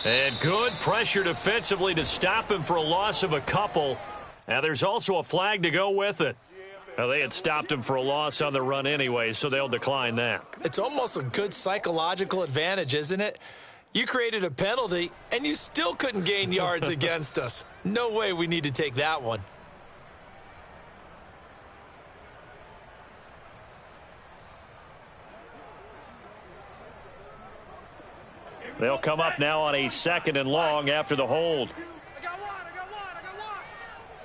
And good pressure defensively to stop him for a loss of a couple. Now there's also a flag to go with it. Now, they had stopped him for a loss on the run anyway, so they'll decline that. It's almost a good psychological advantage, isn't it? You created a penalty, and you still couldn't gain yards against us. No way we need to take that one. They'll come up now on a 2nd and long after the hold. I got one.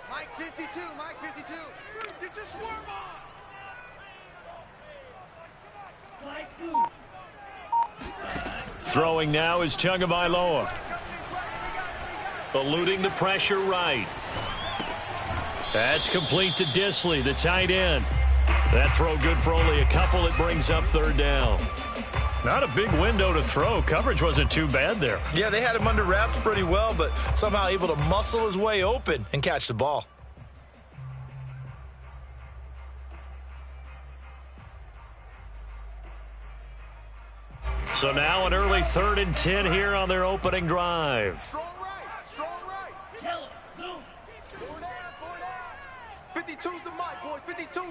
Mike 52, Mike 52. You just warm up. Throwing now is Tagovailoa. Eluding the pressure right. That's complete to Disley, the tight end. That throw good for only a couple. It brings up 3rd down. Not a big window to throw. Coverage wasn't too bad there. Yeah, they had him under wraps pretty well, but somehow able to muscle his way open and catch the ball. So now an early 3rd and 10 here on their opening drive. Strong right. 52's the Mike, boys. 52.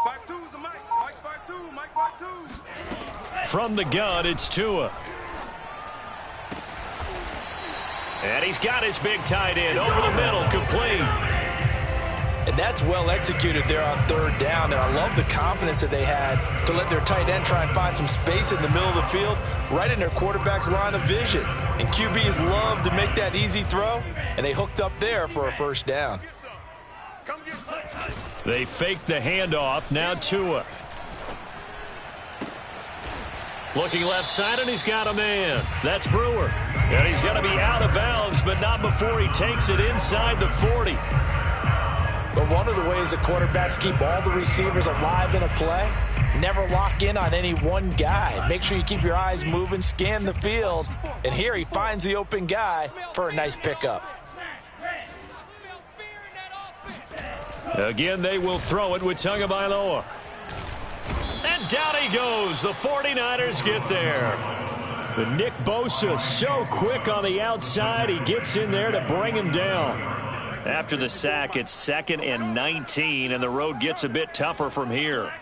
52's the Mike. Mike 52. Mike 52. From the gun, it's Tua. And he's got his big tight end over the middle, complete. And that's well executed there on 3rd down, and I love the confidence that they had to let their tight end try and find some space in the middle of the field, right in their quarterback's line of vision. And QBs love to make that easy throw, and they hooked up there for a 1st down. They fake the handoff, now Tua. Looking left side, and he's got a man. That's Brewer. And he's going to be out of bounds, but not before he takes it inside the 40. But one of the ways that quarterbacks keep all the receivers alive in a play, never lock in on any one guy. Make sure you keep your eyes moving, scan the field, and here he finds the open guy for a nice pickup. Again, they will throw it with Tagovailoa. And down he goes. The 49ers get there. But Nick Bosa so quick on the outside. He gets in there to bring him down. After the sack, it's 2nd and 19, and the road gets a bit tougher from here.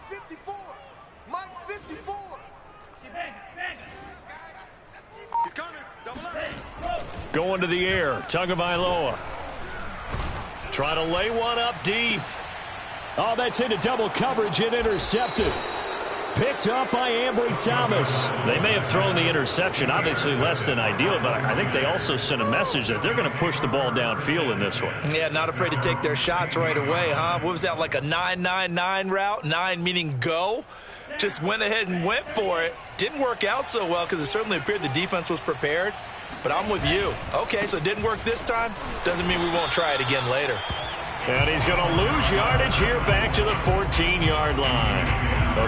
54. Mike 54. He's coming. Double up. Going to the air. Tagovailoa. Trying to lay one up deep. Oh, that's into double coverage and intercepted. Picked up by Ambry Thomas. They may have thrown the interception, obviously less than ideal, but I think they also sent a message that they're going to push the ball downfield in this one. Yeah, not afraid to take their shots right away, huh? What was that, like a 9-9-9 route? 9 meaning go? Just went ahead and went for it. Didn't work out so well because it certainly appeared the defense was prepared. But I'm with you. Okay, so it didn't work this time. Doesn't mean we won't try it again later. And he's going to lose yardage here back to the 14-yard line.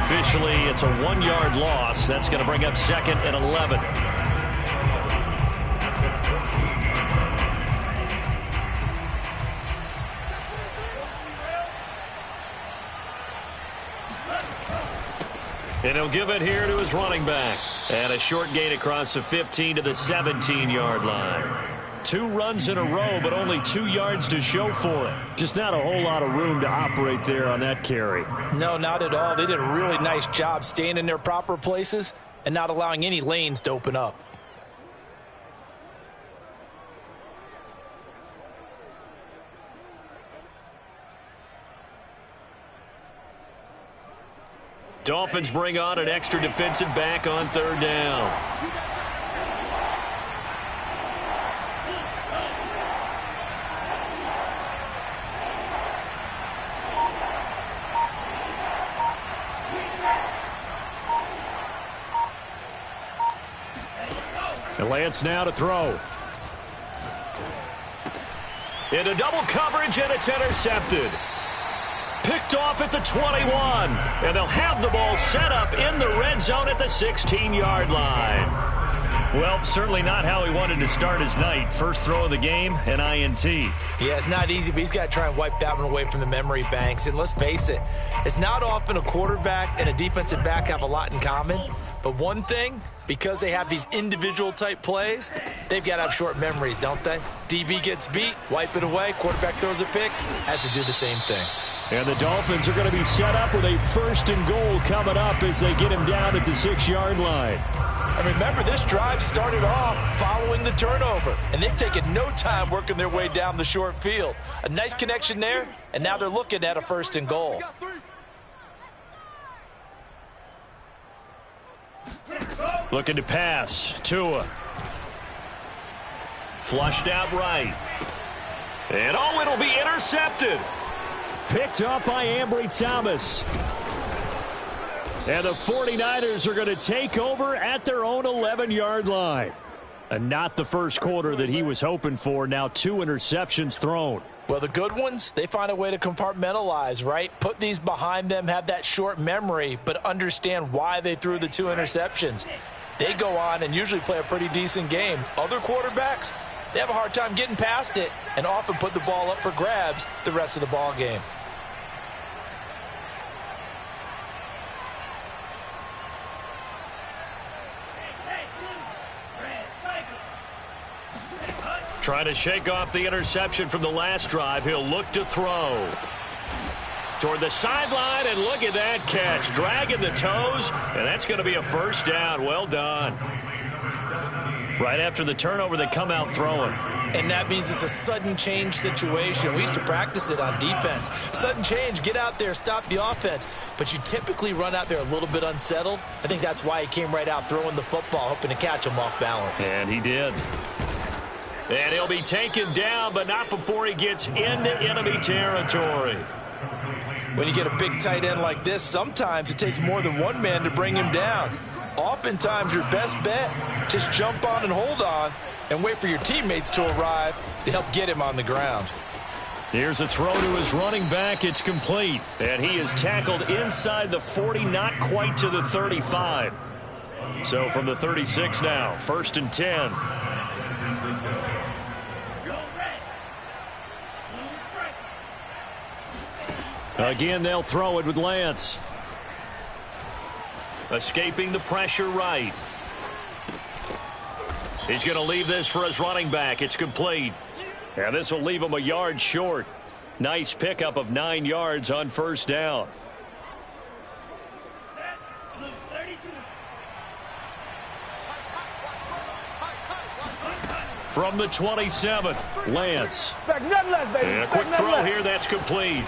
Officially, it's a 1-yard loss. That's going to bring up 2nd and 11. And he'll give it here to his running back. And a short gain across the 15 to the 17-yard line. 2 runs in a row, but only 2 yards to show for it. Just not a whole lot of room to operate there on that carry. No, not at all. They did a really nice job staying in their proper places and not allowing any lanes to open up. Dolphins bring on an extra defensive back on 3rd down. And Lance now to throw. Into double coverage, and it's intercepted. Picked off at the 21. And they'll have the ball set up in the red zone at the 16-yard line. Well, certainly not how he wanted to start his night. First throw of the game, an INT. Yeah, it's not easy, but he's got to try and wipe that one away from the memory banks. And let's face it, it's not often a quarterback and a defensive back have a lot in common. But one thing, because they have these individual type plays, they've got to have short memories, don't they? DB gets beat, wipe it away, quarterback throws a pick, has to do the same thing. And the Dolphins are going to be set up with a 1st and goal coming up as they get him down at the 6-yard line. And remember, this drive started off following the turnover, and they've taken no time working their way down the short field. A nice connection there, and now they're looking at a 1st and goal. Looking to pass. Tua. Flushed out right. And it'll be intercepted. Picked up by Ambry Thomas. And the 49ers are going to take over at their own 11-yard line. And not the first quarter that he was hoping for. Now 2 interceptions thrown. Well, the good ones, they find a way to compartmentalize, right? Put these behind them, have that short memory, but understand why they threw the 2 interceptions. They go on and usually play a pretty decent game. Other quarterbacks, they have a hard time getting past it and often put the ball up for grabs the rest of the ball game. Trying to shake off the interception from the last drive. He'll look to throw. Toward the sideline, and look at that catch. Dragging the toes, and that's going to be a 1st down. Well done. Right after the turnover, they come out throwing. And that means it's a sudden change situation. We used to practice it on defense. Sudden change, get out there, stop the offense. But you typically run out there a little bit unsettled. I think that's why he came right out throwing the football, hoping to catch him off balance. And he did. And he'll be taken down, but not before he gets into enemy territory. When you get a big tight end like this, sometimes it takes more than one man to bring him down. Oftentimes, your best bet, just jump on and hold on and wait for your teammates to arrive to help get him on the ground. Here's a throw to his running back. It's complete. And he is tackled inside the 40, not quite to the 35. So from the 36 now, 1st and 10. Again, they'll throw it with Lance. Escaping the pressure right. He's going to leave this for his running back. It's complete. And this will leave him a yard short. Nice pickup of 9 yards on 1st down. From the 27, Lance. And a quick throw here, that's complete.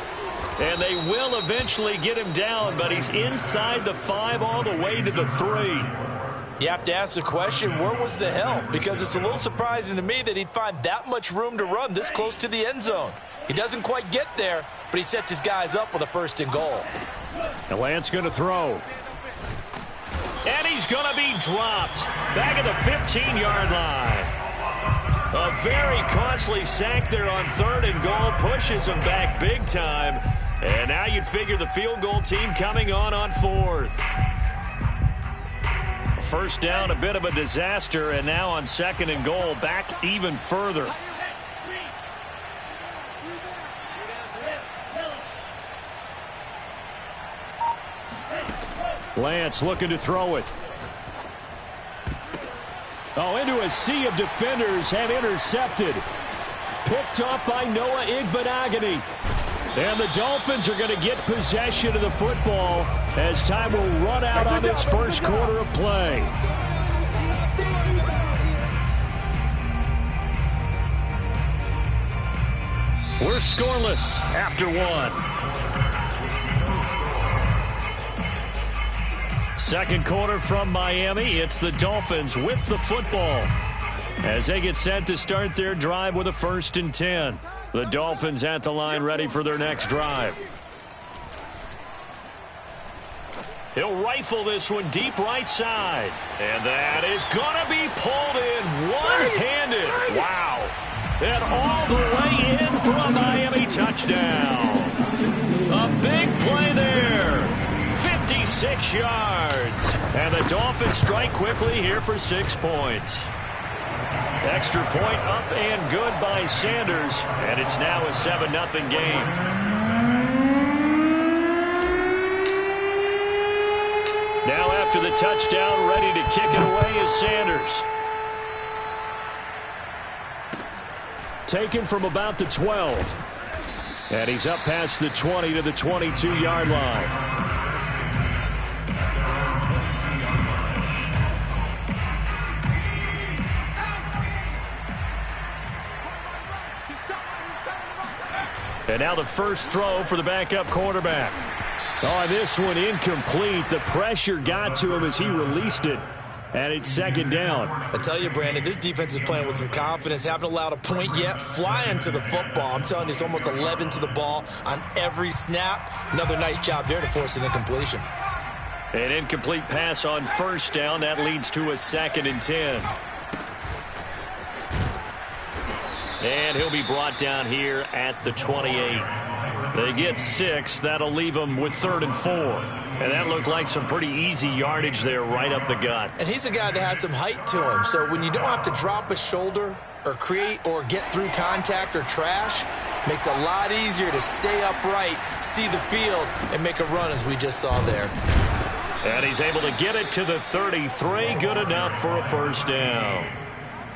And they will eventually get him down, but he's inside the 5 all the way to the 3. You have to ask the question, where was the help? Because it's a little surprising to me that he'd find that much room to run this close to the end zone. He doesn't quite get there, but he sets his guys up with a 1st and goal. And Lance going to throw. And he's going to be dropped. Back at the 15-yard line. A very costly sack there on 3rd and goal. Pushes him back big time. And now you'd figure the field goal team coming on 4th. 1st down, a bit of a disaster. And now on 2nd and goal, back even further. Lance looking to throw it. Oh, into a sea of defenders, and intercepted. Picked off by Noah Igbenogany. And the Dolphins are going to get possession of the football as time will run out on this 1st quarter of play. We're scoreless after 1. 2nd quarter from Miami. It's the Dolphins with the football as they get set to start their drive with a 1st and 10. The Dolphins at the line ready for their next drive. He'll rifle this one deep right side. And that is going to be pulled in one-handed. Wow. And all the way in for a Miami touchdown. A big play there. 56 yards. And the Dolphins strike quickly here for 6 points. Extra point up and good by Sanders. And it's now a 7-0 game. Now after the touchdown, ready to kick it away is Sanders. Taken from about the 12. And he's up past the 20 to the 22-yard line. And now the first throw for the backup quarterback. Oh, this one incomplete. The pressure got to him as he released it. And it's second down. I tell you, Brandon, this defense is playing with some confidence. Haven't allowed a point yet. Flying to the football. I'm telling you, it's almost 11 to the ball on every snap. Another nice job there to force an incompletion. An incomplete pass on first down. That leads to a 2nd and 10. And he'll be brought down here at the 28. They get 6. That'll leave them with 3rd and 4. And that looked like some pretty easy yardage there right up the gut. And he's a guy that has some height to him. So when you don't have to drop a shoulder or create or get through contact or trash, makes it a lot easier to stay upright, see the field, and make a run as we just saw there. And he's able to get it to the 33. Good enough for a first down.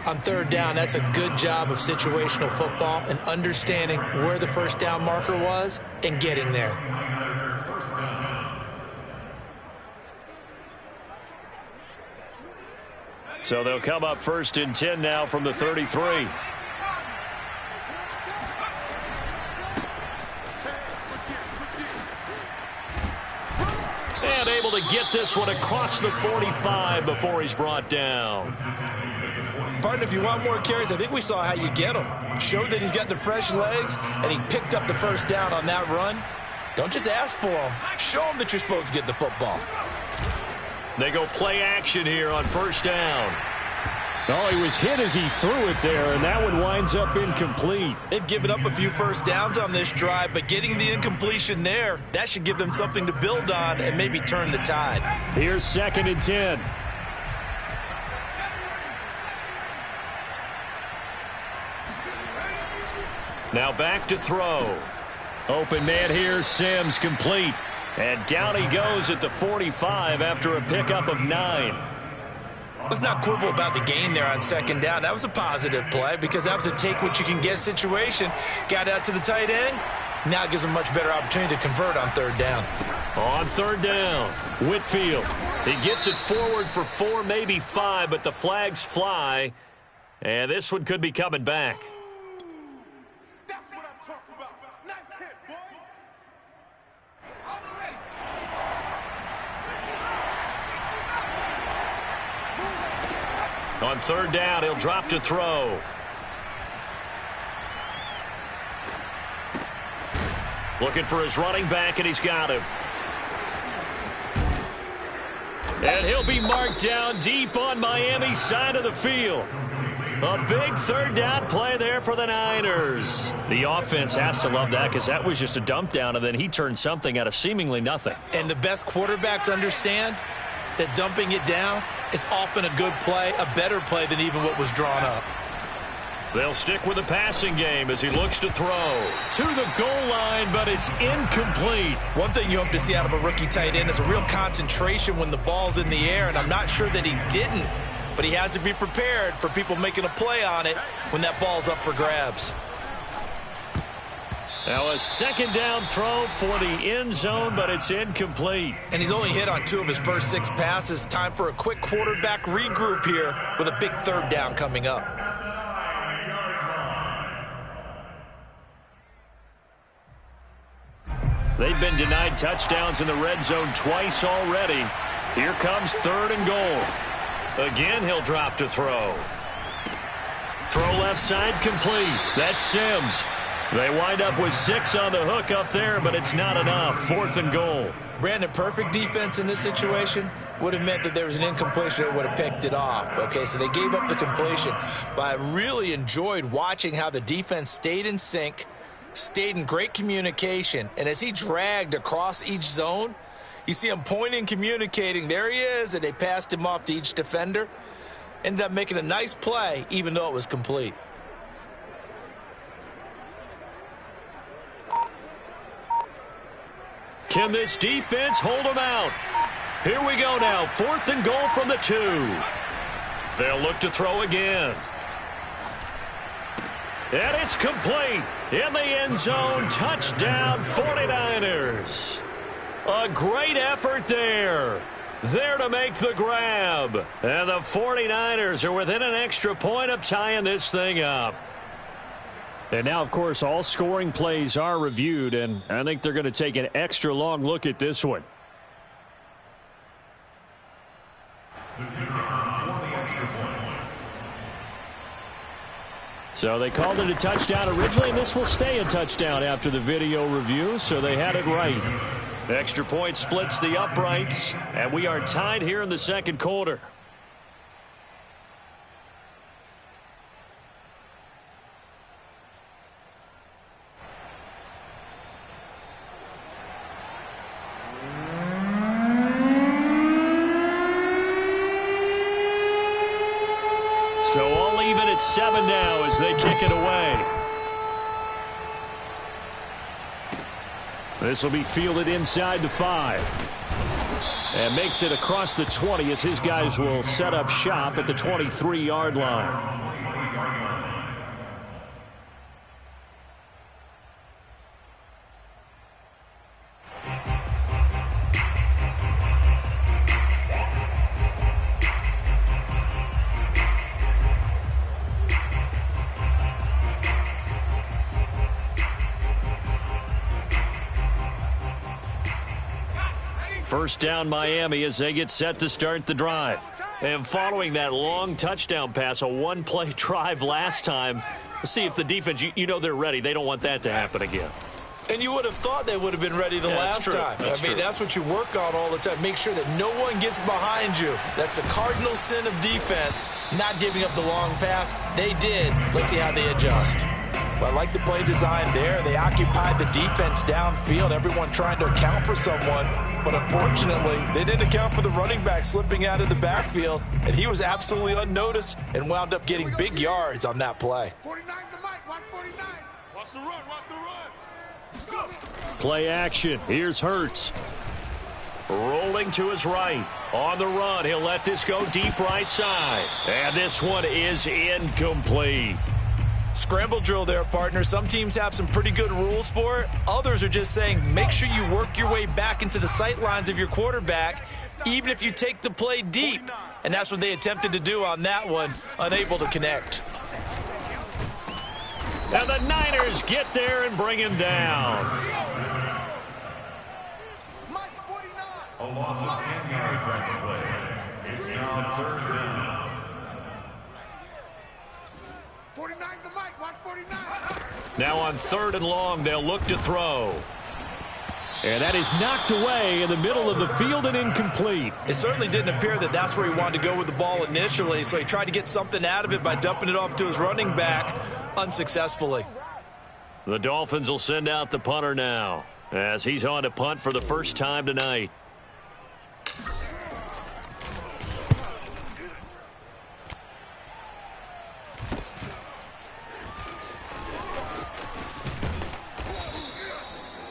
On 3rd down, that's a good job of situational football and understanding where the first down marker was and getting there. So they'll come up 1st and 10 now from the 33. And able to get this one across the 45 before he's brought down. Partner, if you want more carries, I think we saw how you get him. Showed that he's got the fresh legs, and he picked up the first down on that run. Don't just ask for him. Show him that you're supposed to get the football. They go play action here on first down. Oh, he was hit as he threw it there, and that one winds up incomplete. They've given up a few first downs on this drive, but getting the incompletion there, that should give them something to build on and maybe turn the tide. Here's 2nd and 10. Now back to throw. Open man here, Sims complete. And down he goes at the 45 after a pickup of 9. Let's not quibble about the gain there on 2nd down. That was a positive play because that was a take-what-you-can-get situation. Got out to the tight end. Now it gives them a much better opportunity to convert on 3rd down. On 3rd down, Whitfield. He gets it forward for 4, maybe 5, but the flags fly. And this one could be coming back. On 3rd down, he'll drop to throw. Looking for his running back, and he's got him. And he'll be marked down deep on Miami's side of the field. A big 3rd down play there for the Niners. The offense has to love that because that was just a dump down, and then he turned something out of seemingly nothing. And the best quarterbacks understand that dumping it down is often a good play, a better play than even what was drawn up. They'll stick with the passing game as he looks to throw. To the goal line, but it's incomplete. One thing you hope to see out of a rookie tight end is a real concentration when the ball's in the air, and I'm not sure that he didn't, but he has to be prepared for people making a play on it when that ball's up for grabs. Now a 2nd down throw for the end zone, but it's incomplete. And he's only hit on 2 of his first 6 passes. Time for a quick quarterback regroup here with a big 3rd down coming up. They've been denied touchdowns in the red zone twice already. Here comes 3rd and goal. Again, he'll drop to throw. Throw left side complete. That's Sims. They wind up with 6 on the hook up there, but it's not enough. 4th and goal. Brandon, perfect defense in this situation would have meant that there was an incompletion that would have picked it off. Okay, so they gave up the completion. But I really enjoyed watching how the defense stayed in sync, stayed in great communication, and as he dragged across each zone, you see him pointing, communicating. There he is, and they passed him off to each defender. Ended up making a nice play, even though it was complete. Can this defense hold them out? Here we go now. 4th and goal from the 2. They'll look to throw again. And it's complete. In the end zone. Touchdown 49ers. A great effort there. There to make the grab. And the 49ers are within an extra point of tying this thing up. And now, of course, all scoring plays are reviewed, and I think they're going to take an extra long look at this one. So they called it a touchdown originally, and this will stay a touchdown after the video review, so they had it right. Extra point splits the uprights, and we are tied here in the second quarter. So all even at 7 now as they kick it away. This will be fielded inside the 5. And makes it across the 20 as his guys will set up shop at the 23-yard line. First down Miami as they get set to start the drive. And following that long touchdown pass, a one-play drive last time, let's see if the defense, you know they're ready. They don't want that to happen again. And you would have thought they would have been ready the last time. That's what you work on all the time. Make sure that no one gets behind you. That's the cardinal sin of defense, not giving up the long pass. They did. Let's see how they adjust. Well, I like the play design there. They occupied the defense downfield, everyone trying to account for someone. But unfortunately, they didn't account for the running back slipping out of the backfield, and he was absolutely unnoticed and wound up getting big yards on that play. 49's the mic. Watch 49. Watch the run. Watch the run. Play action. Here's Hurts. Rolling to his right. On the run, he'll let this go deep right side. And this one is incomplete. Scramble drill there, partner. Some teams have some pretty good rules for it. Others are just saying make sure you work your way back into the sight lines of your quarterback, even if you take the play deep. And that's what they attempted to do on that one, unable to connect. And the Niners get there and bring him down. Mike's 49. A loss of 10 yards on the play. It's now 3rd down. 49's the mic. Watch 49. Now on 3rd and long, they'll look to throw. And that is knocked away in the middle of the field and incomplete. It certainly didn't appear that that's where he wanted to go with the ball initially, so he tried to get something out of it by dumping it off to his running back unsuccessfully. The Dolphins will send out the punter now as he's on to punt for the first time tonight.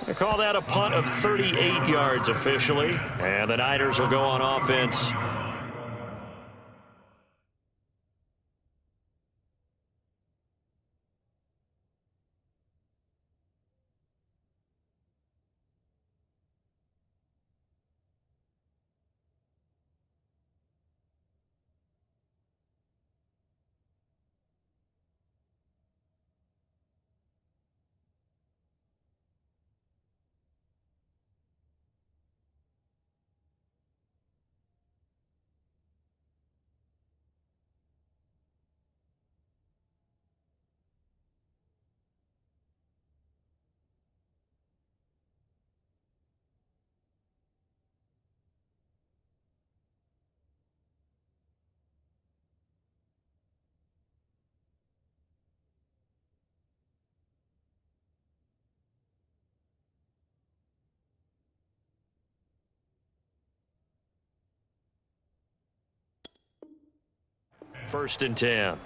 They call that a punt of 38 yards officially, and the Niners will go on offense. First and 10.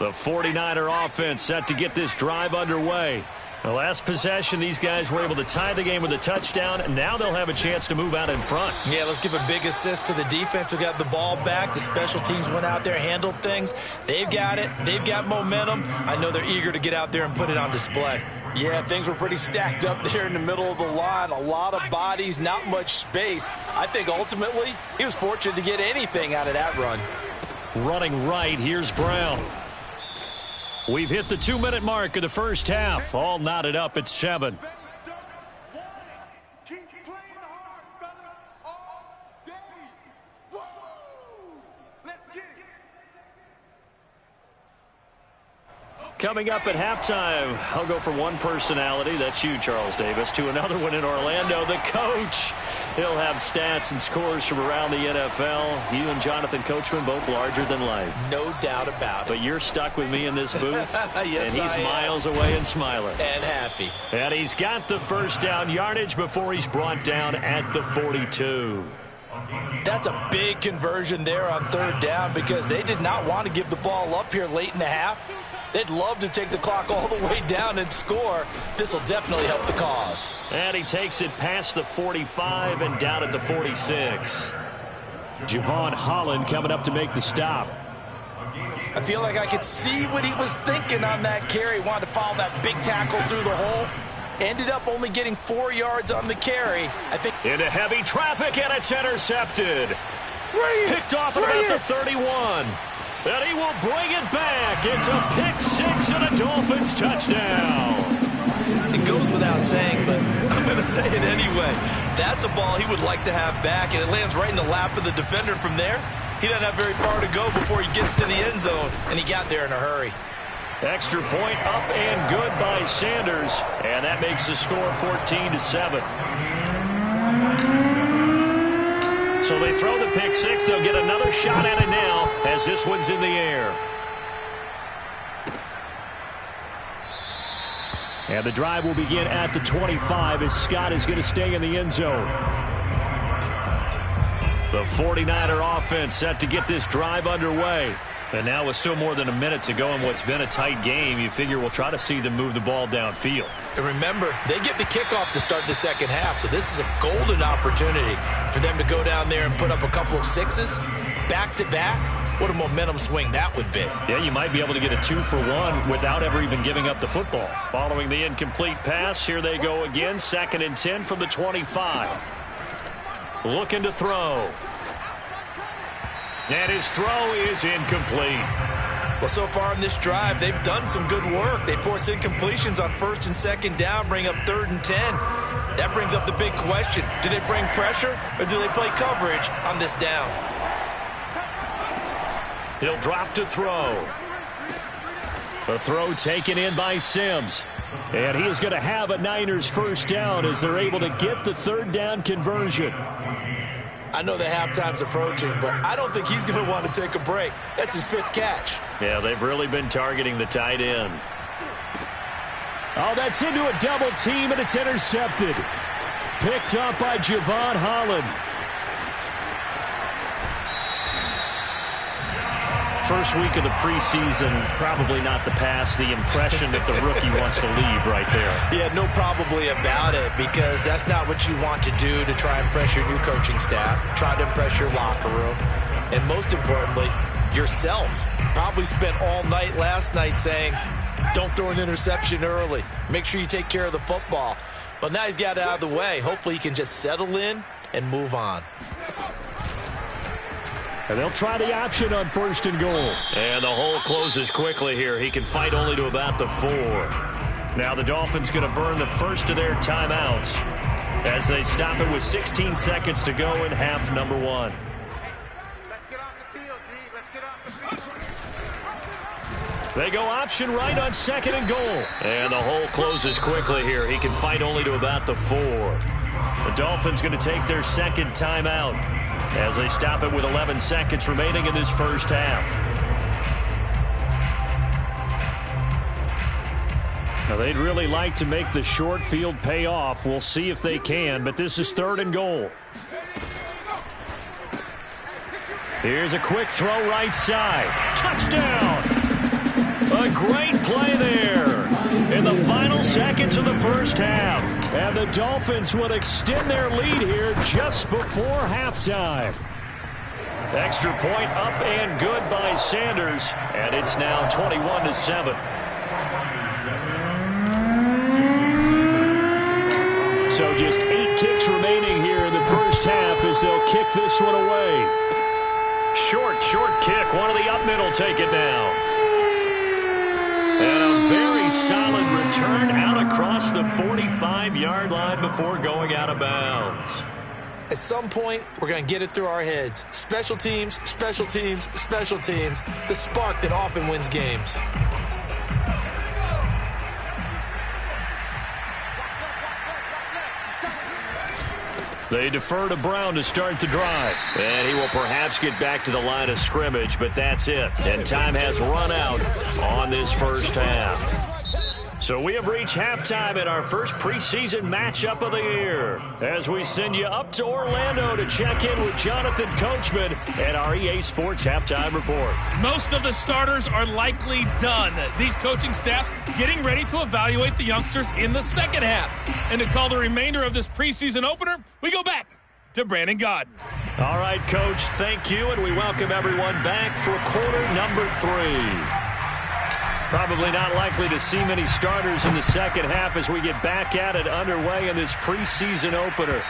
The 49er offense set to get this drive underway. The last possession, these guys were able to tie the game with a touchdown, and now they'll have a chance to move out in front. Yeah, let's give a big assist to the defense who got the ball back. The special teams went out there, handled things. They've got it. They've got momentum. I know they're eager to get out there and put it on display. Yeah, things were pretty stacked up there in the middle of the line. A lot of bodies, not much space. I think ultimately he was fortunate to get anything out of that run. Running right, here's Brown. We've hit the 2-minute mark of the first half. All knotted up at 7. Coming up at halftime, I'll go from one personality, that's you, Charles Davis, to another one in Orlando, the coach. He'll have stats and scores from around the NFL. You and Jonathan Coachman both larger than life. No doubt about it. But you're stuck with me in this booth, yes, and he's miles away and smiling. And happy. And he's got the first down yardage before he's brought down at the 42. That's a big conversion there on third down because they did not want to give the ball up here late in the half. They'd love to take the clock all the way down and score. This will definitely help the cause. And he takes it past the 45 and down at the 46. Javon Holland coming up to make the stop. I feel like I could see what he was thinking on that carry. Wanted to follow that big tackle through the hole. Ended up only getting 4 yards on the carry. I think into heavy traffic, and it's intercepted. Picked off at about the 31. And he will bring it back. It's a pick-6 and a Dolphins touchdown. It goes without saying, but I'm going to say it anyway. That's a ball he would like to have back, and it lands right in the lap of the defender from there. He doesn't have very far to go before he gets to the end zone, and he got there in a hurry. Extra point up and good by Sanders, and that makes the score 14-7. So they throw the pick-6. They'll get another shot at it now as this one's in the air. And the drive will begin at the 25 as Scott is going to stay in the end zone. The 49er offense set to get this drive underway. And now with still more than a minute to go in what's been a tight game, you figure we'll try to see them move the ball downfield. And remember, they get the kickoff to start the second half, so this is a golden opportunity for them to go down there and put up a couple of sixes back-to-back. What a momentum swing that would be. Yeah, you might be able to get a 2-for-1 without ever even giving up the football. Following the incomplete pass, here they go again, 2nd and 10 from the 25. Looking to throw. And his throw is incomplete. Well, so far in this drive, they've done some good work. They force incompletions on 1st and 2nd down, bring up 3rd and 10. That brings up the big question. Do they bring pressure or do they play coverage on this down? He'll drop to throw. The throw taken in by Sims. And he is going to have a Niners first down as they're able to get the 3rd down conversion. I know the halftime's approaching, but I don't think he's going to want to take a break. That's his 5th catch. Yeah, they've really been targeting the tight end. Oh, that's into a double team, and it's intercepted. Picked up by Javon Holland. First week of the preseason, probably not the pass, the impression that the rookie wants to leave right there. Yeah, no probably about it, because that's not what you want to do to try and impress your new coaching staff, try to impress your locker room, and most importantly, yourself. Probably spent all night last night saying, don't throw an interception early. Make sure you take care of the football. But now he's got it out of the way. Hopefully he can just settle in and move on. And they'll try the option on 1st and goal. And the hole closes quickly here. He can fight only to about the 4. Now the Dolphins going to burn the first of their timeouts as they stop it with 16 seconds to go in half number 1. Let's get off the field, D. Let's get off the field. They go option right on 2nd and goal. And the hole closes quickly here. He can fight only to about the 4. The Dolphins going to take their 2nd timeout as they stop it with 11 seconds remaining in this first half. Now they'd really like to make the short field pay off. We'll see if they can, but this is 3rd and goal. Here's a quick throw right side. Touchdown! A great play there in the final seconds of the first half. And the Dolphins would extend their lead here just before halftime. Extra point up and good by Sanders. And it's now 21-7. So just 8 ticks remaining here in the first half as they'll kick this one away. Short kick. One of the up middle take it now. And a very solid return out across the 45-yard line before going out of bounds. At some point, we're going to get it through our heads. Special teams, special teams, special teams. The spark that often wins games. They defer to Brown to start the drive. And he will perhaps get back to the line of scrimmage, but that's it. And time has run out on this first half. So we have reached halftime in our first preseason matchup of the year as we send you up to Orlando to check in with Jonathan Coachman at our EA Sports Halftime Report. Most of the starters are likely done. These coaching staffs getting ready to evaluate the youngsters in the second half. And to call the remainder of this preseason opener, we go back to Brandon Gaudin. All right, Coach, thank you, and we welcome everyone back for quarter number 3. Probably not likely to see many starters in the second half as we get back at it underway in this preseason opener.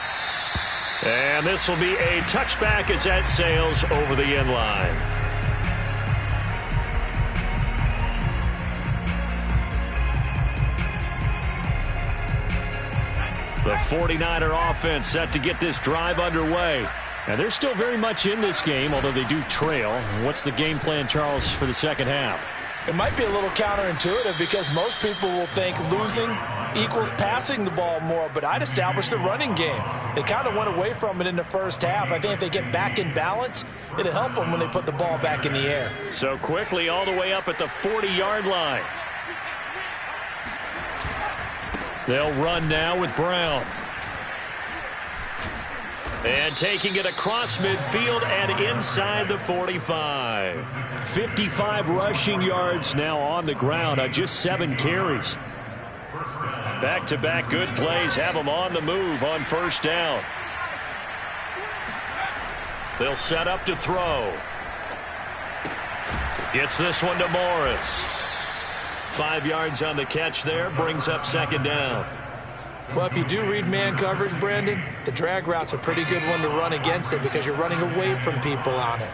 And this will be a touchback as that sails over the end line. The 49er offense set to get this drive underway. And they're still very much in this game, although they do trail. What's the game plan, Charles, for the second half? It might be a little counterintuitive because most people will think losing equals passing the ball more, but I'd establish the running game. They kind of went away from it in the first half. I think if they get back in balance, it'll help them when they put the ball back in the air. So quickly all the way up at the 40-yard line. They'll run now with Brown. And taking it across midfield and inside the 45. 55 rushing yards now on the ground on just 7 carries. Back-to-back good plays have them on the move on first down. They'll set up to throw. Gets this one to Morris. 5 yards on the catch there, brings up second down. Well, if you do read man coverage, Brandon, the drag route's a pretty good one to run against it because you're running away from people on it.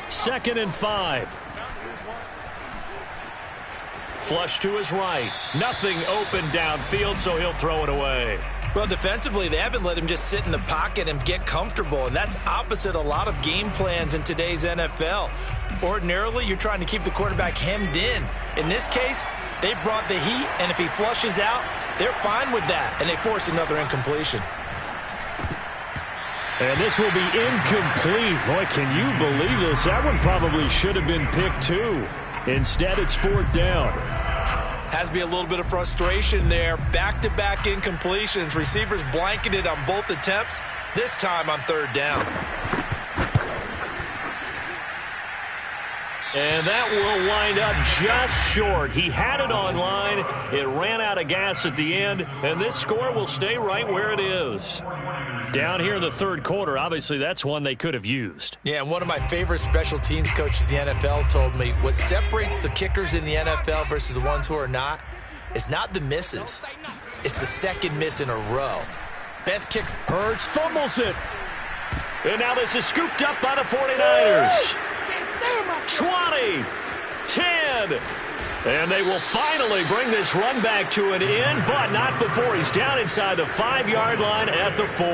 Second and 5. Flush to his right. Nothing open downfield, so he'll throw it away. Well, defensively, they haven't let him just sit in the pocket and get comfortable, and that's opposite a lot of game plans in today's NFL. Ordinarily, you're trying to keep the quarterback hemmed in. In this case, they brought the heat, and if he flushes out, they're fine with that, and they force another incompletion. And this will be incomplete. Boy, can you believe this? That one probably should have been picked too. Instead, it's 4th down. Has to be a little bit of frustration there. Back-to-back incompletions. Receivers blanketed on both attempts, this time on 3rd down. And that will wind up just short. He had it on line. It ran out of gas at the end, and this score will stay right where it is. Down here in the 3rd quarter, obviously that's one they could have used. Yeah, and one of my favorite special teams coaches in the NFL told me what separates the kickers in the NFL versus the ones who are not is not the misses. It's the second miss in a row. Best kick. Hurts fumbles it. And now this is scooped up by the 49ers. 20, 10, and they will finally bring this run back to an end, but not before he's down inside the 5-yard line at the 4.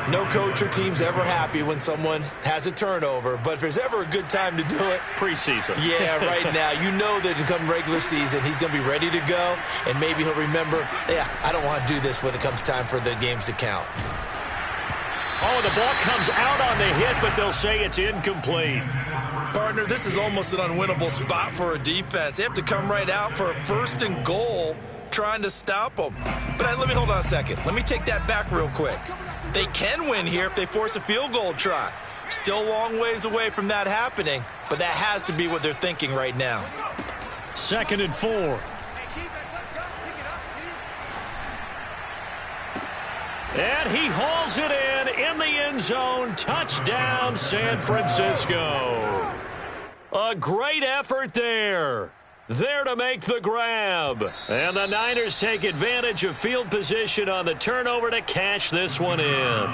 No coach or team's ever happy when someone has a turnover, but if there's ever a good time to do it, preseason. Yeah, right now. You know that come regular season, he's going to be ready to go, and maybe he'll remember, yeah, I don't want to do this when it comes time for the games to count. Oh, the ball comes out on the hit, but they'll say it's incomplete. Partner, this is almost an unwinnable spot for a defense. They have to come right out for a 1st and goal trying to stop them. But let me hold on a second. Let me take that back real quick. They can win here if they force a field goal try. Still a long ways away from that happening, but that has to be what they're thinking right now. 2nd and 4. And he hauls it in the end zone. Touchdown, San Francisco. A great effort there. There to make the grab. And the Niners take advantage of field position on the turnover to cash this one in.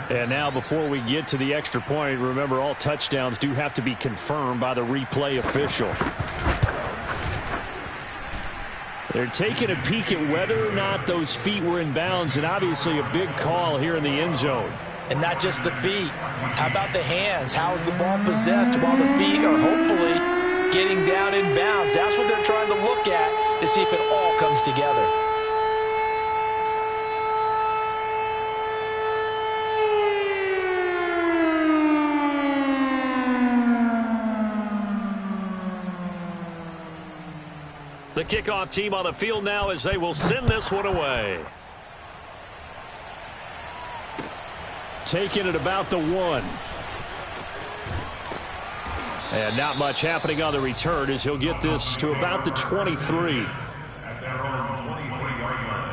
And now before we get to the extra point, remember all touchdowns do have to be confirmed by the replay official. They're taking a peek at whether or not those feet were in bounds, and obviously a big call here in the end zone. And not just the feet. How about the hands? How is the ball possessed while the feet are hopefully getting down in bounds? That's what they're trying to look at to see if it all comes together. The kickoff team on the field now as they will send this one away. Taking it about the 1. And not much happening on the return as he'll get this to about the 23. At their own 23-yard line.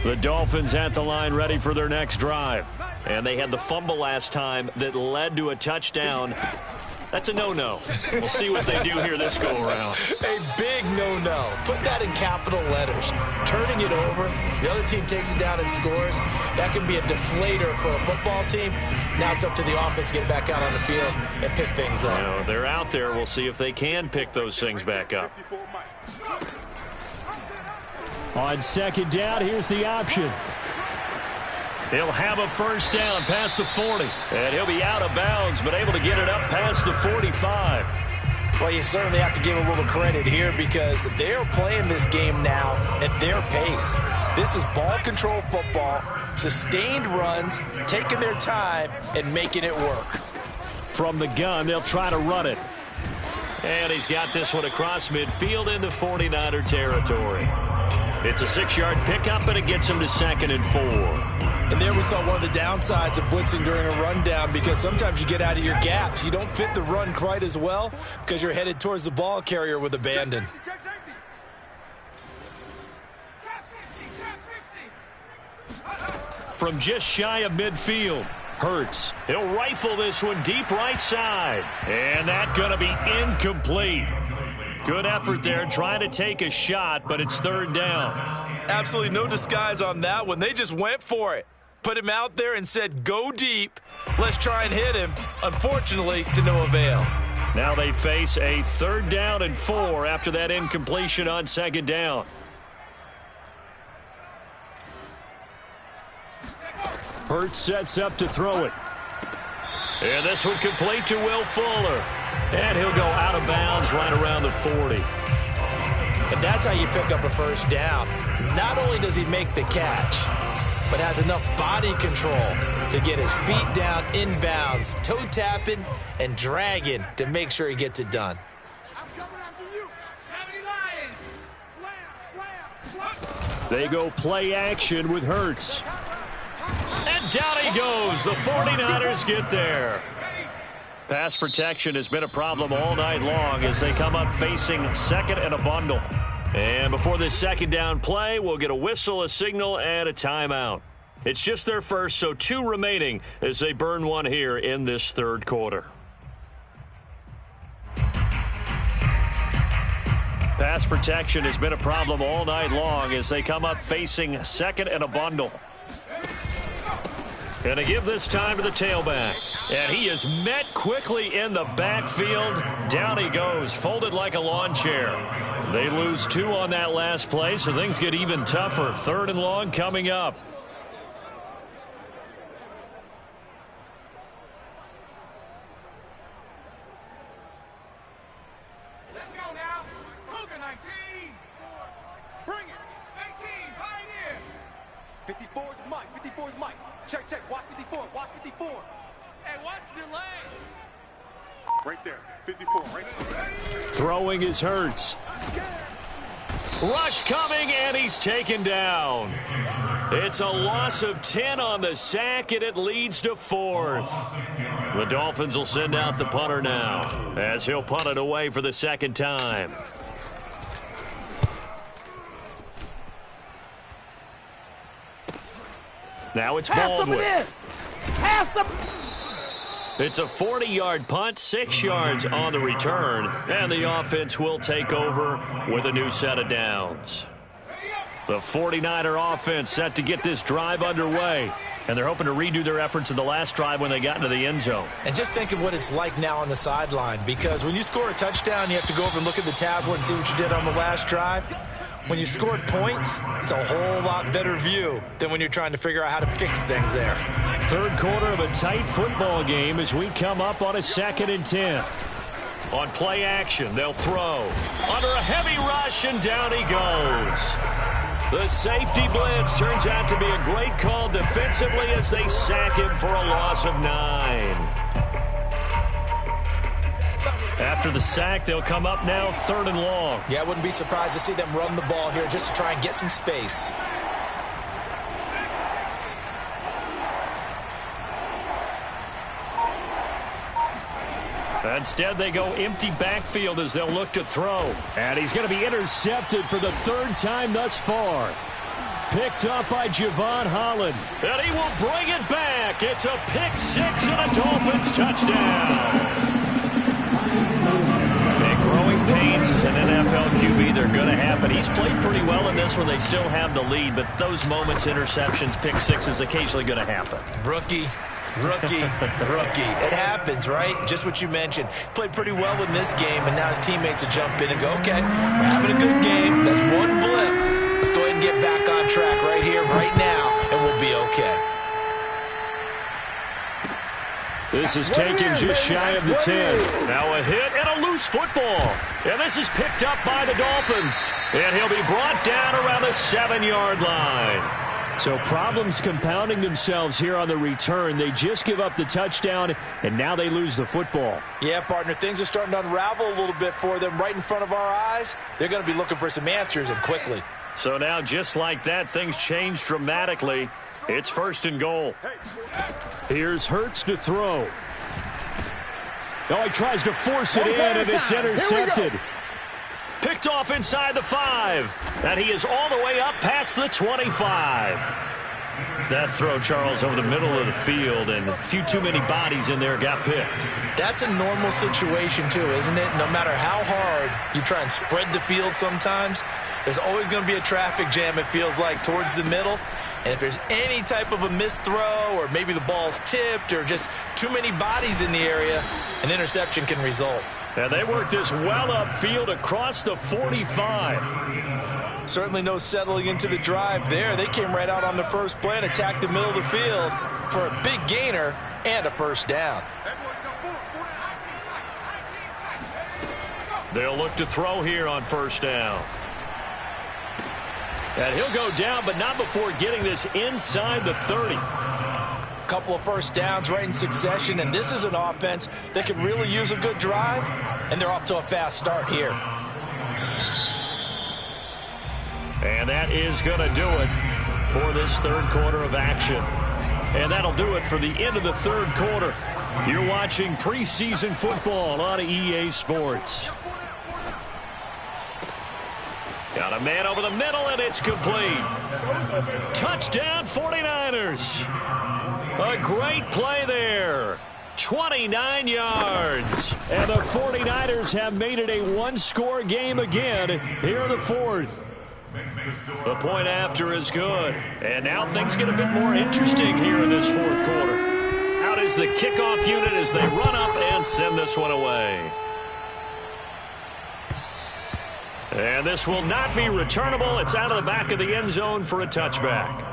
The Dolphins at the line ready for their next drive. And they had the fumble last time that led to a touchdown. That's a no-no. We'll see what they do here this go-around. A big no-no. Put that in capital letters. Turning it over, the other team takes it down and scores. That can be a deflator for a football team. Now it's up to the offense to get back out on the field and pick things up. You know, they're out there. We'll see if they can pick those things back up. On 2nd down, here's the option. He'll have a first down past the 40. And he'll be out of bounds, but able to get it up past the 45. Well, you certainly have to give a little credit here because they're playing this game now at their pace. This is ball control football, sustained runs, taking their time, and making it work. From the gun, they'll try to run it. And he's got this one across midfield into 49er territory. It's a 6-yard pickup, and it gets him to 2nd and 4. And there we saw one of the downsides of blitzing during a rundown because sometimes you get out of your gaps. You don't fit the run quite as well because you're headed towards the ball carrier with abandon. From just shy of midfield, Hurts. He'll rifle this one deep right side. And that's going to be incomplete. Good effort there trying to take a shot, but it's 3rd down. Absolutely no disguise on that one. They just went for it. Put him out there and said, go deep. Let's try and hit him. Unfortunately, to no avail. Now they face a 3rd down and 4 after that incompletion on 2nd down. Hurts sets up to throw it. And this one complete to Will Fuller. And he'll go out of bounds right around the 40. And that's how you pick up a first down. Not only does he make the catch, but has enough body control to get his feet down in bounds, toe tapping and dragging to make sure he gets it done. I'm coming after you. 70 Lions. Slam. They go play action with Hurts. And down he goes. The 49ers get there. Pass protection has been a problem all night long as they come up facing 2nd and a bundle. And before this 2nd down play, we'll get a whistle, a signal, and a timeout. It's just their first, so 2 remaining as they burn one here in this 3rd quarter. Pass protection has been a problem all night long as they come up facing 2nd and a bundle. Going to give this time to the tailback. And he is met quickly in the backfield. Down he goes, folded like a lawn chair. They lose 2 on that last play, so things get even tougher. 3rd and long coming up. Let's go now. Cougar 19. Bring it. 19, Pioneer. 54 is Mike. 54 is Mike. Check, check. Watch 54. Watch 54. Hey, watch your legs. Right there. 54. Right there. Throwing is Hurts. Rush coming, and he's taken down. It's a loss of 10 on the sack, and it leads to 4th. The Dolphins will send out the punter now, as he'll punt it away for the second time. Now it's Baldwin. Pass him. It's a 40-yard punt, 6 yards on the return, and the offense will take over with a new set of downs. The 49er offense set to get this drive underway, and they're hoping to redo their efforts in the last drive when they got into the end zone. And just think of what it's like now on the sideline, because when you score a touchdown, you have to go over and look at the tablet and see what you did on the last drive. When you scored points, it's a whole lot better view than when you're trying to figure out how to fix things there. Third quarter of a tight football game as we come up on a 2nd and 10. On play action, they'll throw. Under a heavy rush, and down he goes. The safety blitz turns out to be a great call defensively as they sack him for a loss of 9. After the sack, they'll come up now 3rd and long. Yeah, I wouldn't be surprised to see them run the ball here just to try and get some space. Instead, they go empty backfield as they'll look to throw. And he's going to be intercepted for the 3rd time thus far. Picked up by Javon Holland. And he will bring it back. It's a pick 6 and a Dolphins touchdown. And growing pains as an NFL QB, they're going to happen. He's played pretty well in this one. They still have the lead, but those moments, interceptions, pick 6 is occasionally going to happen. Rookie. It happens, right? Just what you mentioned. Played pretty well in this game, and now his teammates will jump in and go, okay, we're having a good game. That's one blip. Let's go ahead and get back on track right here, right now, and we'll be okay. This is taken just shy of the 10. Now a hit and a loose football. And this is picked up by the Dolphins. And he'll be brought down around the 7-yard line. So problems compounding themselves here on the return. They just give up the touchdown, and now they lose the football. Yeah, partner, things are starting to unravel a little bit for them right in front of our eyes. They're going to be looking for some answers, and quickly. So now, just like that, things change dramatically. It's 1st and goal. Here's Hurts to throw. Oh, he tries to force it in, and it's intercepted. Picked off inside the 5. And he is all the way up past the 25. That throw, Charles, over the middle of the field, and a few too many bodies in there got picked. That's a normal situation, too, isn't it? No matter how hard you try and spread the field sometimes, there's always going to be a traffic jam, it feels like, towards the middle. And if there's any type of a missed throw, or maybe the ball's tipped, or just too many bodies in the area, an interception can result. And they work this well upfield across the 45. Certainly no settling into the drive there. They came right out on the first play and attacked the middle of the field for a big gainer and a 1st down. They'll look to throw here on 1st down. And he'll go down, but not before getting this inside the 30. Couple of 1st downs right in succession, and this is an offense that can really use a good drive, and they're off to a fast start here. And that is going to do it for this 3rd quarter of action. And that'll do it for the end of the 3rd quarter. You're watching preseason football on EA Sports. Got a man over the middle, and it's complete. Touchdown, 49ers. A great play there. 29 yards. And the 49ers have made it a one-score game again here in the 4th. The point after is good. And now things get a bit more interesting here in this 4th quarter. Out is the kickoff unit as they run up and send this one away. And this will not be returnable. It's out of the back of the end zone for a touchback.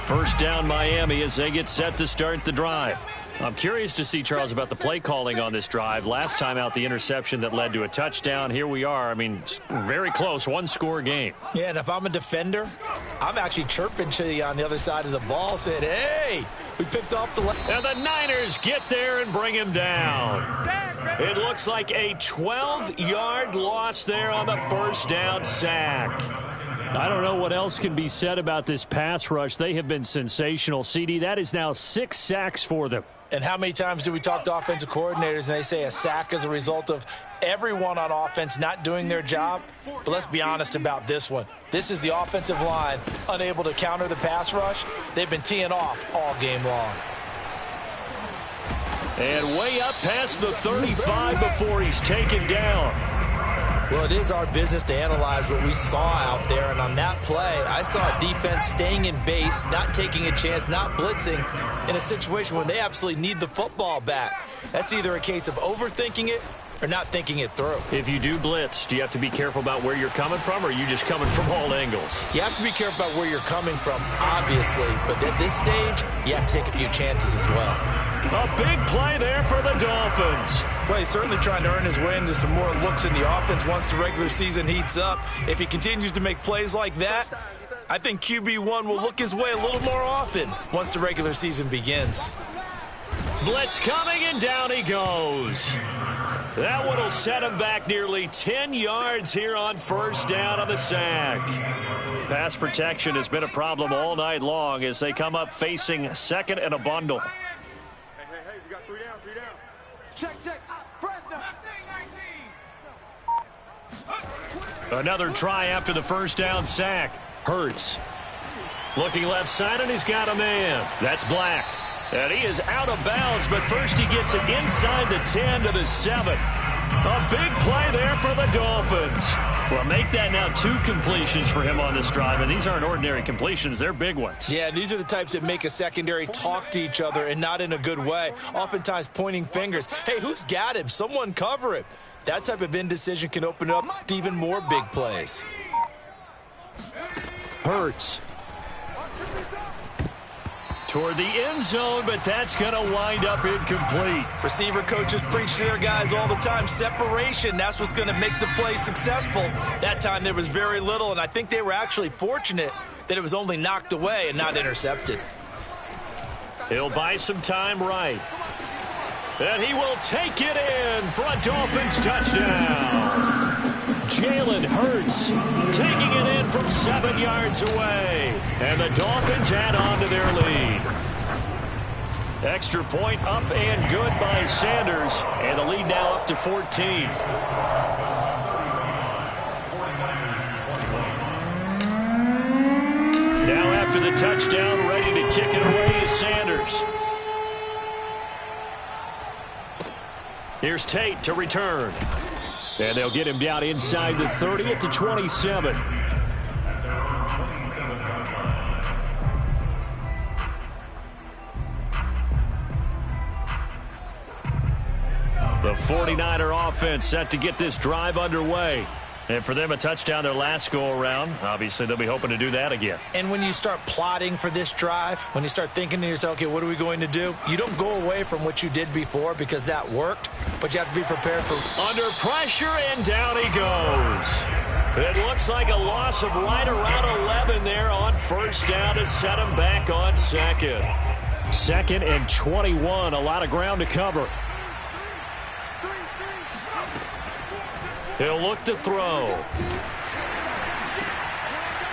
1st down Miami as they get set to start the drive. I'm curious to see, Charles, about the play calling on this drive. Last time out, the interception that led to a touchdown. Here we are. I mean, very close, one-score game. Yeah, and if I'm a defender, I'm actually chirping to you on the other side of the ball, saying, hey, we picked off the left. And the Niners get there and bring him down. It looks like a 12-yard loss there on the first down sack. I don't know what else can be said about this pass rush. They have been sensational. CD, that is now 6 sacks for them. And how many times do we talk to offensive coordinators and they say a sack is a result of everyone on offense not doing their job? But let's be honest about this one. This is the offensive line unable to counter the pass rush. They've been teeing off all game long. And way up past the 35 before he's taken down. Well, it is our business to analyze what we saw out there, and on that play, I saw a defense staying in base, not taking a chance, not blitzing in a situation when they absolutely need the football back. That's either a case of overthinking it or not thinking it through. If you do blitz, do you have to be careful about where you're coming from, or are you just coming from all angles? You have to be careful about where you're coming from, obviously, but at this stage, you have to take a few chances as well. A big play there for the Dolphins. Well, he's certainly trying to earn his way into some more looks in the offense once the regular season heats up. If he continues to make plays like that, I think QB1 will look his way a little more often once the regular season begins. Blitz coming, and down he goes. That one will set him back nearly 10 yards here on first down on the sack. Pass protection has been a problem all night long as they come up facing second and a bundle. Hey, we got 3 down, 3 down. Check. Another try after the first down sack. Hurts. Looking left side, and he's got a man. That's Black. And he is out of bounds, but first he gets it inside the 10 to the 7. A big play there for the Dolphins. Well, make that now 2 completions for him on this drive, and these aren't ordinary completions. They're big ones. Yeah, these are the types that make a secondary talk to each other and not in a good way, oftentimes pointing fingers. Hey, who's got him? Someone cover him. That type of indecision can open up to even more big plays. Hurts. Toward the end zone, but that's going to wind up incomplete. Receiver coaches preach to their guys all the time. Separation, that's what's going to make the play successful. That time there was very little, and I think they were actually fortunate that it was only knocked away and not intercepted. He'll buy some time right. And he will take it in for a Dolphins touchdown. Jalen Hurts taking it in from 7 yards away. And the Dolphins add on to their lead. Extra point up and good by Sanders. And the lead now up to 14. Now after the touchdown, ready to kick it away is Sanders. Here's Tate to return. And they'll get him down inside the 30 at the 27. The 49er offense set to get this drive underway. And for them, a touchdown their last go-around. Obviously, they'll be hoping to do that again. And when you start plotting for this drive, when you start thinking to yourself, okay, what are we going to do? You don't go away from what you did before because that worked, but you have to be prepared for... Under pressure, and down he goes. It looks like a loss of right around 11 there on first down to set him back on second. Second and 21, a lot of ground to cover. He'll look to throw.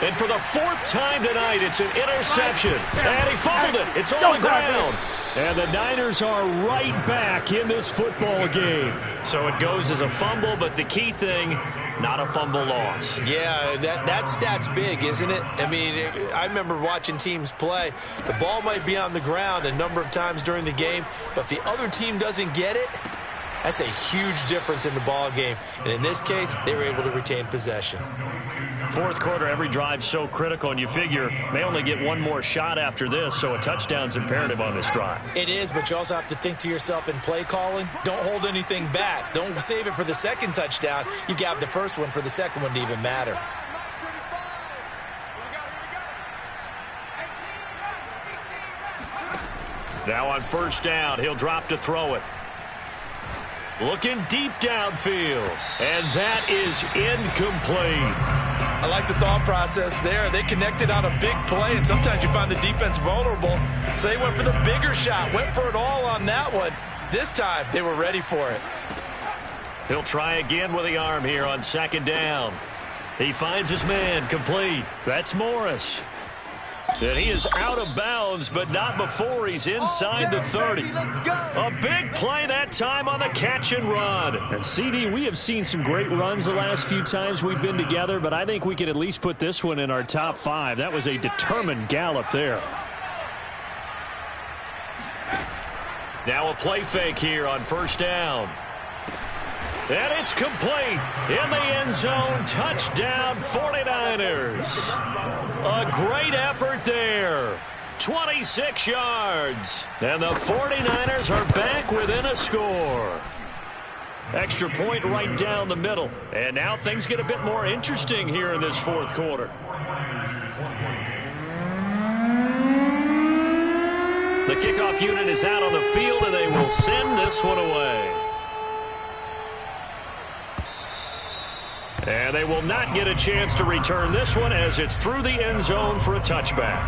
And for the 4th time tonight, it's an interception. And he fumbled it. It's on the ground. And the Niners are right back in this football game. So it goes as a fumble, but the key thing, not a fumble loss. Yeah, that stat's big, isn't it? I mean, I remember watching teams play. The ball might be on the ground a number of times during the game, but if the other team doesn't get it, that's a huge difference in the ball game. And in this case, they were able to retain possession. Fourth quarter, every drive's so critical, and you figure they only get one more shot after this, so a touchdown's imperative on this drive. It is, but you also have to think to yourself in play calling, don't hold anything back. Don't save it for the second touchdown. You got the first one for the second one to even matter. Now on first down, he'll drop to throw it. Looking deep downfield, and that is incomplete. I like the thought process there. They connected on a big play, and sometimes you find the defense vulnerable. So they went for the bigger shot, went for it all on that one. This time, they were ready for it. He'll try again with the arm here on second down. He finds his man, complete. That's Morris. And he is out of bounds, but not before he's inside the 30. A big play that time on the catch and run. And CD, we have seen some great runs the last few times we've been together, but I think we can at least put this one in our top 5. That was a determined gallop there. Now a play fake here on first down. And it's complete in the end zone. Touchdown 49ers. A great effort there. 26 yards. And the 49ers are back within a score. Extra point right down the middle. And now things get a bit more interesting here in this fourth quarter. The kickoff unit is out on the field, and they will send this one away. And they will not get a chance to return this one as it's through the end zone for a touchback.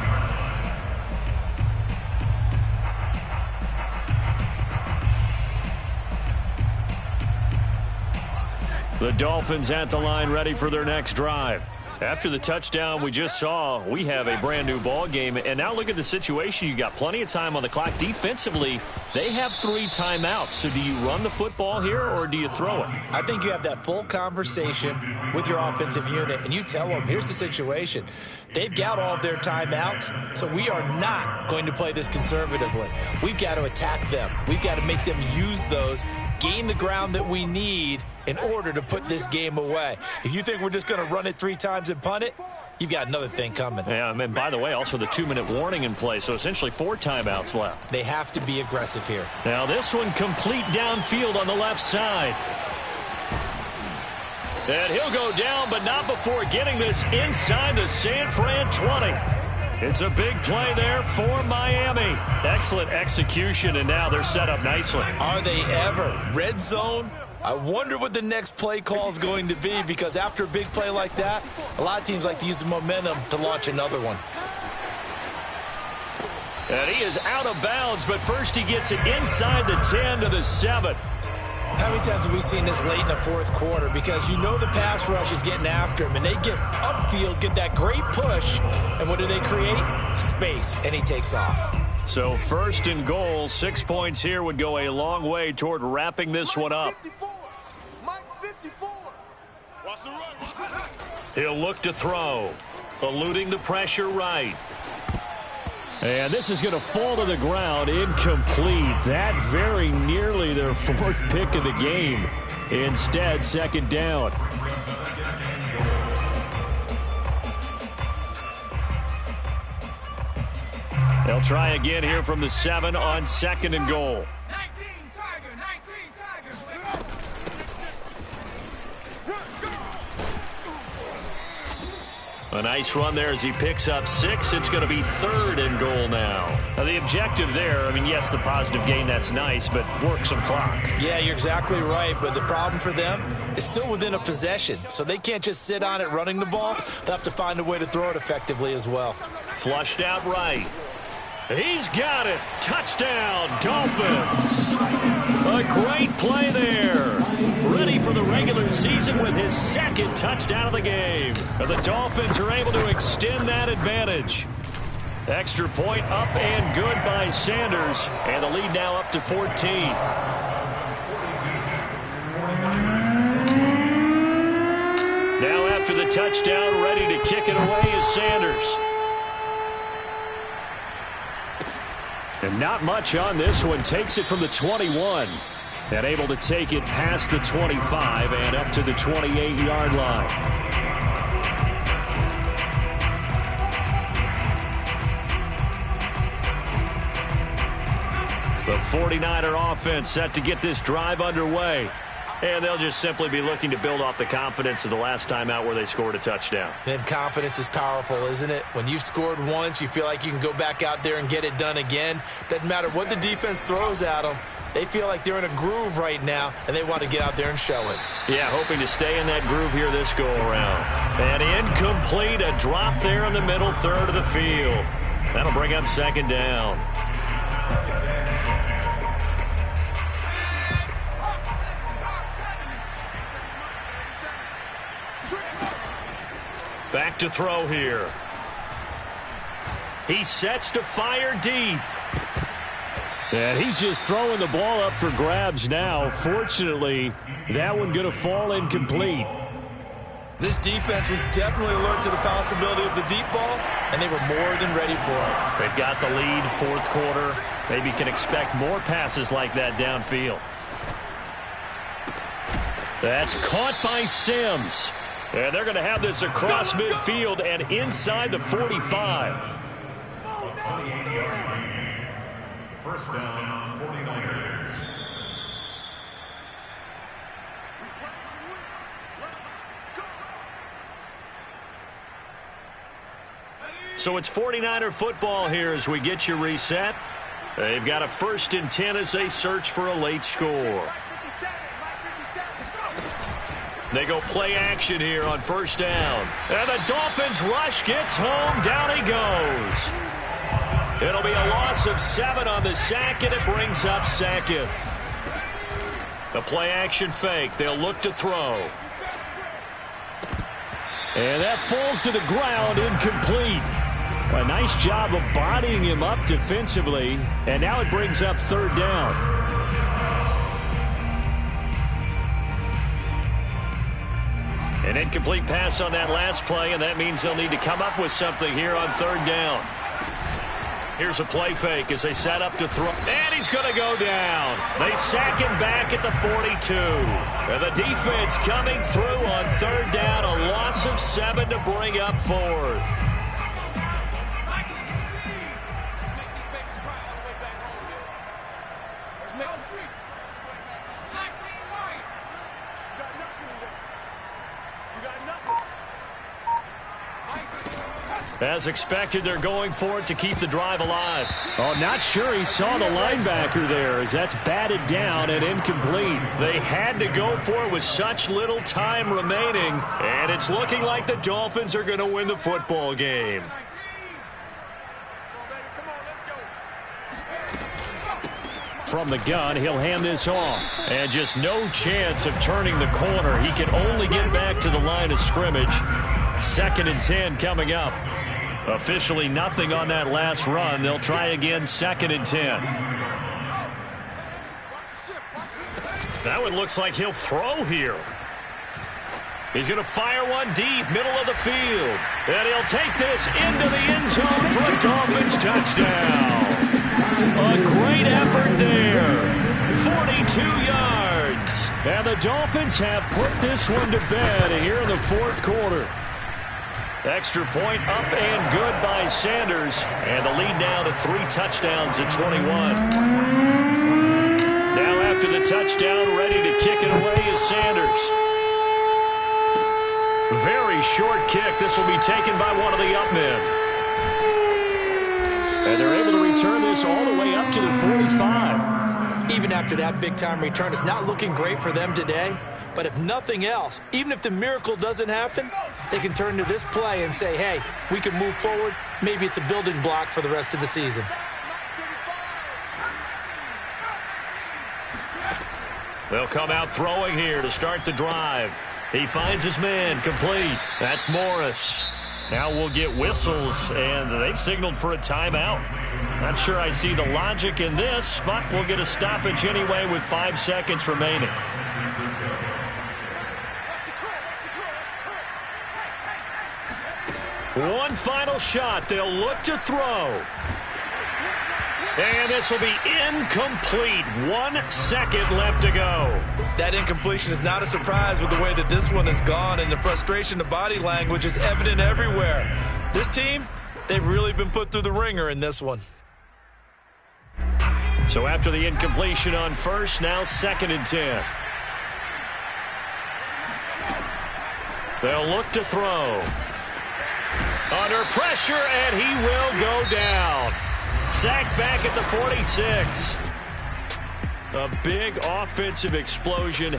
The Dolphins at the line ready for their next drive. After the touchdown we just saw, we have a brand new ball game. And now look at the situation. You got plenty of time on the clock. Defensively, they have 3 timeouts. So do you run the football here or do you throw it? I think you have that full conversation with your offensive unit, and you tell them, here's the situation. They've got all of their timeouts, so we are not going to play this conservatively. We've got to attack them. We've got to make them use those, gain the ground that we need in order to put this game away. If you think we're just going to run it 3 times and punt it, you've got another thing coming. Yeah, and by the way, also the 2-minute warning in play, so essentially 4 timeouts left. They have to be aggressive here. Now this one complete downfield on the left side. And he'll go down, but not before getting this inside the San Fran 20. It's a big play there for Miami. Excellent execution, and now they're set up nicely. Are they ever? Red zone? I wonder what the next play call is going to be, because after a big play like that, a lot of teams like to use the momentum to launch another one. And he is out of bounds, but first he gets it inside the 10 to the 7. How many times have we seen this late in the fourth quarter? Because you know the pass rush is getting after him, and they get upfield, get that great push, and what do they create? Space, and he takes off. So first and goal, 6 points here would go a long way toward wrapping this one up. He'll look to throw, eluding the pressure right. And this is going to fall to the ground, incomplete. That very nearly their 4th pick of the game. Instead, second down. They'll try again here from the 7 on second and goal. 19 Tigers. A nice run there as he picks up 6. It's going to be 3rd and goal now. Now the objective there, I mean, yes, the positive gain, that's nice, but work some clock. Yeah, you're exactly right, but the problem for them is still within a possession, so they can't just sit on it running the ball. They'll have to find a way to throw it effectively as well. Flushed out right. He's got it. Touchdown, Dolphins. A great play there. Ready for the regular season with his 2nd touchdown of the game. And the Dolphins are able to extend that advantage. Extra point up and good by Sanders. And the lead now up to 14. Now after the touchdown, ready to kick it away is Sanders. And not much on this one. Takes it from the 21. And able to take it past the 25 and up to the 28-yard line. The 49er offense set to get this drive underway. and they'll just simply be looking to build off the confidence of the last time out where they scored a touchdown. And confidence is powerful, isn't it? When you've scored once, you feel like you can go back out there and get it done again. Doesn't matter what the defense throws at them. They feel like they're in a groove right now, and they want to get out there and show it. Yeah, hoping to stay in that groove here this go-around. And incomplete, a drop there in the middle third of the field. That'll bring up second down. Back to throw here. He sets to fire deep. And he's just throwing the ball up for grabs now. Fortunately, that one going to fall incomplete. This defense was definitely alert to the possibility of the deep ball, and they were more than ready for it. They've got the lead, fourth quarter. Maybe can expect more passes like that downfield. That's caught by Sims. And they're going to have this across midfield and inside the 45. First down, 49ers. So it's 49er football here as we get you reset. They've got a 1st and 10 as they search for a late score. They go play action here on 1st down. And the Dolphins rush gets home. Down he goes. It'll be a loss of 7 on the sack, and it brings up 2nd. The play action fake. They'll look to throw. And that falls to the ground, incomplete. A nice job of bodying him up defensively. And now it brings up 3rd down. An incomplete pass on that last play, and that means they'll need to come up with something here on 3rd down. Here's a play fake as they set up to throw. And he's going to go down. They sack him back at the 42. And the defense coming through on 3rd down. A loss of 7 to bring up 4th. As expected, they're going for it to keep the drive alive. Oh, not sure he saw the linebacker there as that's batted down and incomplete. They had to go for it with such little time remaining, and it's looking like the Dolphins are going to win the football game. From the gun, he'll hand this off. And just no chance of turning the corner. He can only get back to the line of scrimmage. 2nd and 10 coming up. Officially nothing on that last run. They'll try again, 2nd and 10. That one looks like he'll throw here. He's going to fire one deep, middle of the field. And he'll take this into the end zone for a Dolphins touchdown. A great effort there. 42 yards. And the Dolphins have put this one to bed here in the 4th quarter. Extra point up and good by Sanders. And the lead now to 3 touchdowns at 21. Now after the touchdown, ready to kick it away is Sanders. Very short kick. This will be taken by one of the up men. And they're able to return this all the way up to the 45. Even after that big-time return, it's not looking great for them today. But if nothing else, even if the miracle doesn't happen, they can turn to this play and say, hey, we can move forward. Maybe it's a building block for the rest of the season. They'll come out throwing here to start the drive. He finds his man, complete. That's Morris. Now we'll get whistles, and they've signaled for a timeout. Not sure I see the logic in this, but we'll get a stoppage anyway with 5 seconds remaining. One final shot. They'll look to throw. And this will be incomplete. 1 second left to go. That incompletion is not a surprise with the way that this one has gone, and the frustration, the body language is evident everywhere. This team, they've really been put through the ringer in this one. So after the incompletion on 1st, now 2nd and 10. They'll look to throw. Under pressure, and he will go down. Sacked back at the 46. A big offensive explosion.